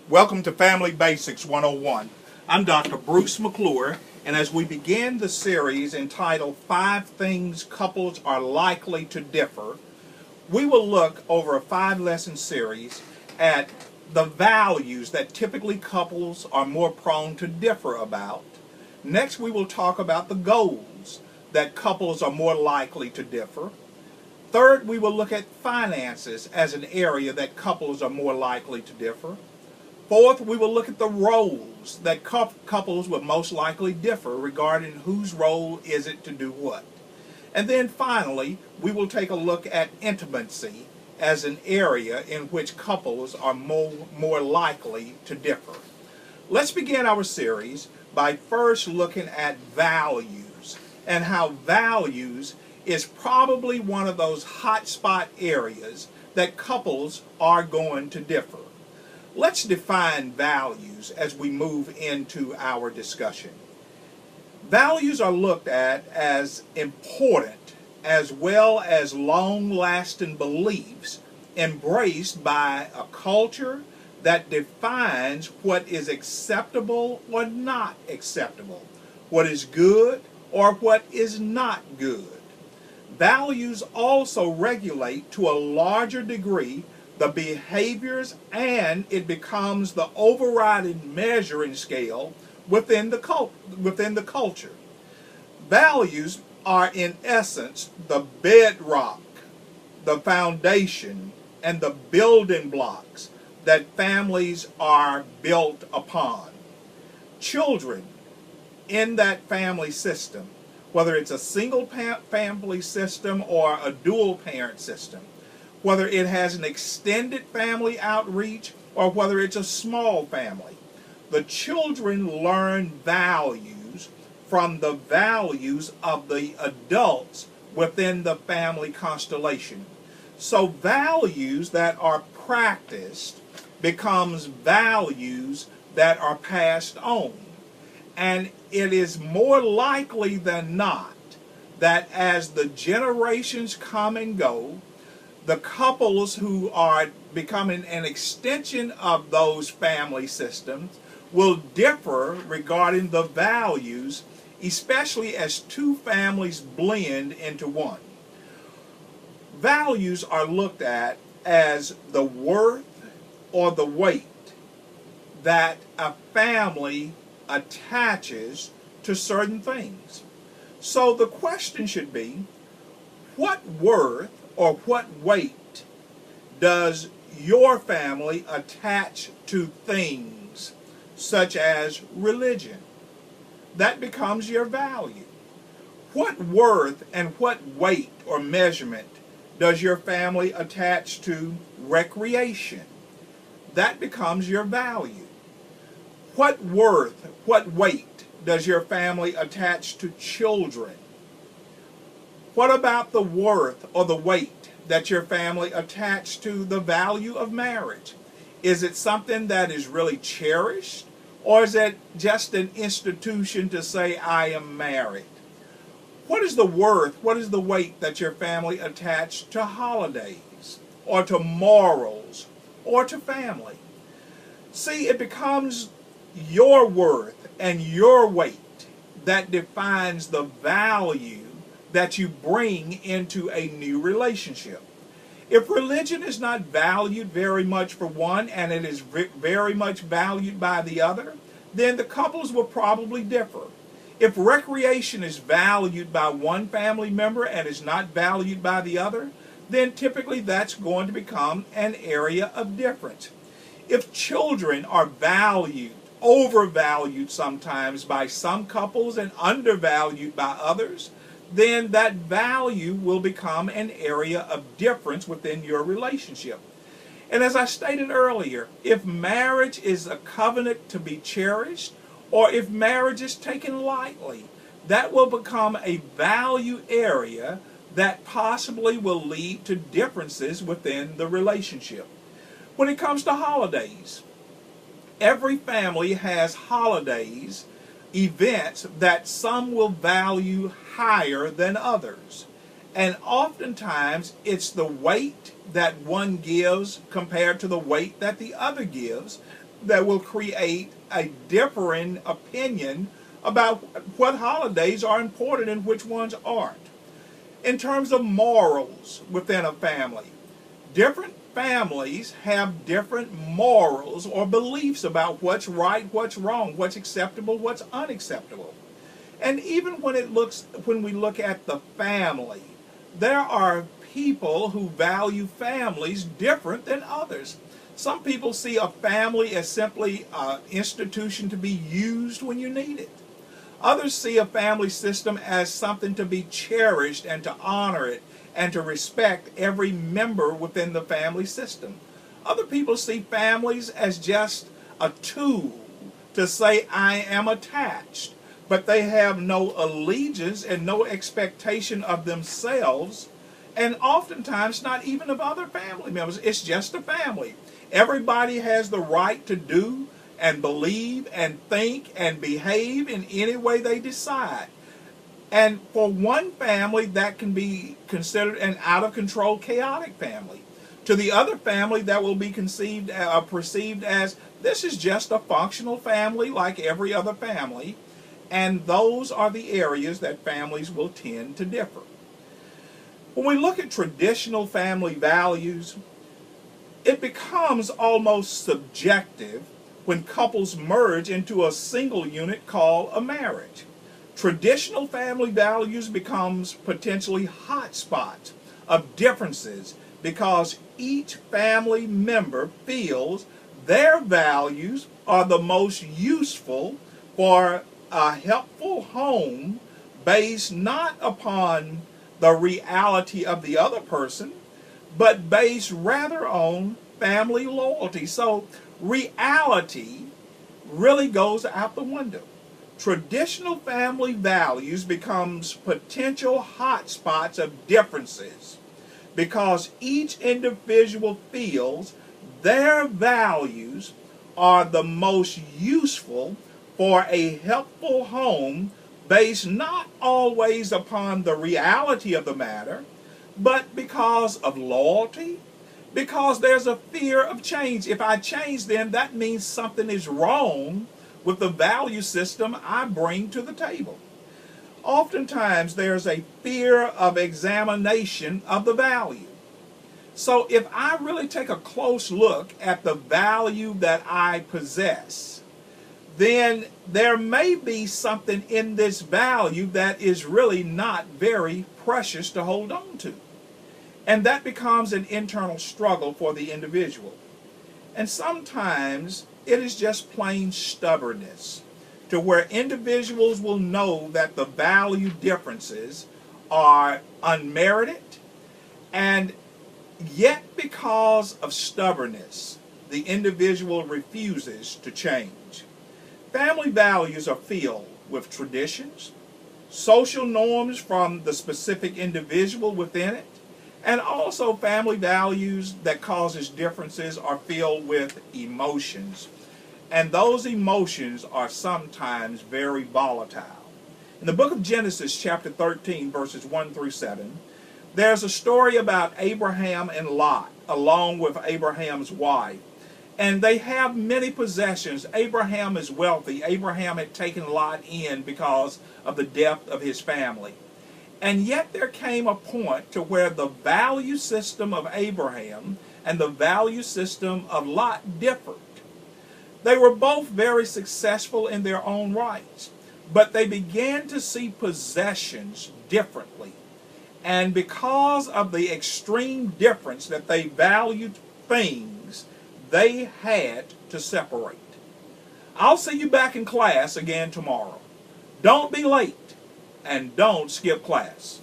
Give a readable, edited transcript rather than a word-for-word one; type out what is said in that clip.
Welcome to Family Basics 101. I'm Dr. Bruce McClure, and as we begin the series entitled 5 Things Couples Are Likely to Differ, we will look over a 5-lesson series at the values that typically couples are more prone to differ about. Next, we will talk about the goals that couples are more likely to differ. Third, we will look at finances as an area that couples are more likely to differ. Fourth, we will look at the roles that couples will most likely differ regarding whose role is it to do what. And then finally, we will take a look at intimacy as an area in which couples are more likely to differ. Let's begin our series by first looking at values and how values is probably one of those hotspot areas that couples are going to differ. Let's define values as we move into our discussion. Values are looked at as important as well as long-lasting beliefs embraced by a culture that defines what is acceptable or not acceptable, what is good or what is not good. Values also regulate to a larger degree the behaviors, and it becomes the overriding measuring scale within the culture. Values are in essence the bedrock, the foundation, and the building blocks that families are built upon. Children in that family system, whether it's a single family system or a dual parent system, whether it has an extended family outreach or whether it's a small family, the children learn values from the values of the adults within the family constellation. So values that are practiced becomes values that are passed on. And it is more likely than not that as the generations come and go, the couples who are becoming an extension of those family systems will differ regarding the values, especially as two families blend into one. Values are looked at as the worth or the weight that a family attaches to certain things. So the question should be, what worth or what weight does your family attach to things such as religion? That becomes your value. What worth and what weight or measurement does your family attach to recreation? That becomes your value. What worth, what weight does your family attach to children? What about the worth or the weight that your family attached to the value of marriage? Is it something that is really cherished, or is it just an institution to say, I am married? What is the worth, what is the weight that your family attached to holidays, or to morals, or to family? See, it becomes your worth and your weight that defines the value that you bring into a new relationship. If religion is not valued very much for one and it is very much valued by the other, then the couples will probably differ. If recreation is valued by one family member and is not valued by the other, then typically that's going to become an area of difference. If children are valued, overvalued sometimes by some couples and undervalued by others, then that value will become an area of difference within your relationship. And as I stated earlier, if marriage is a covenant to be cherished, or if marriage is taken lightly, that will become a value area that possibly will lead to differences within the relationship. When it comes to holidays, every family has holidays, events that some will value higher than others. And oftentimes it's the weight that one gives compared to the weight that the other gives that will create a differing opinion about what holidays are important and which ones aren't. In terms of morals within a family, different families have different morals or beliefs about what's right, what's wrong, what's acceptable, what's unacceptable. And even when we look at the family, there are people who value families different than others. Some people see a family as simply an institution to be used when you need it. Others see a family system as something to be cherished and to honor it and to respect every member within the family system. Other people see families as just a tool to say, I am attached, but they have no allegiance and no expectation of themselves, and oftentimes not even of other family members. It's just a family. Everybody has the right to do and believe and think and behave in any way they decide. And for one family, that can be considered an out-of-control, chaotic family. To the other family, that will be perceived as, this is just a functional family like every other family. And those are the areas that families will tend to differ. When we look at traditional family values, it becomes almost subjective when couples merge into a single unit called a marriage. Traditional family values becomes potentially hotspots of differences because each family member feels their values are the most useful for a helpful home based not upon the reality of the other person, but based rather on family loyalty. So reality really goes out the window. Traditional family values becomes potential hotspots of differences because each individual feels their values are the most useful for a helpful home based not always upon the reality of the matter, but because of loyalty, because there's a fear of change. If I change, then that means something is wrong with the value system I bring to the table. Oftentimes there's a fear of examination of the value. So if I really take a close look at the value that I possess, then there may be something in this value that is really not very precious to hold on to. And that becomes an internal struggle for the individual. And sometimes it is just plain stubbornness, to where individuals will know that the value differences are unmerited, and yet because of stubbornness, the individual refuses to change. Family values are filled with traditions, social norms from the specific individual within it, and also family values that causes differences are filled with emotions. And those emotions are sometimes very volatile. In the book of Genesis, chapter 13, verses 1 through 7, there's a story about Abraham and Lot, along with Abraham's wife. And they have many possessions. Abraham is wealthy. Abraham had taken Lot in because of the death of his family. And yet there came a point to where the value system of Abraham and the value system of Lot differed. They were both very successful in their own rights, but they began to see possessions differently. And because of the extreme difference that they valued things, they had to separate. I'll see you back in class again tomorrow. Don't be late and don't skip class.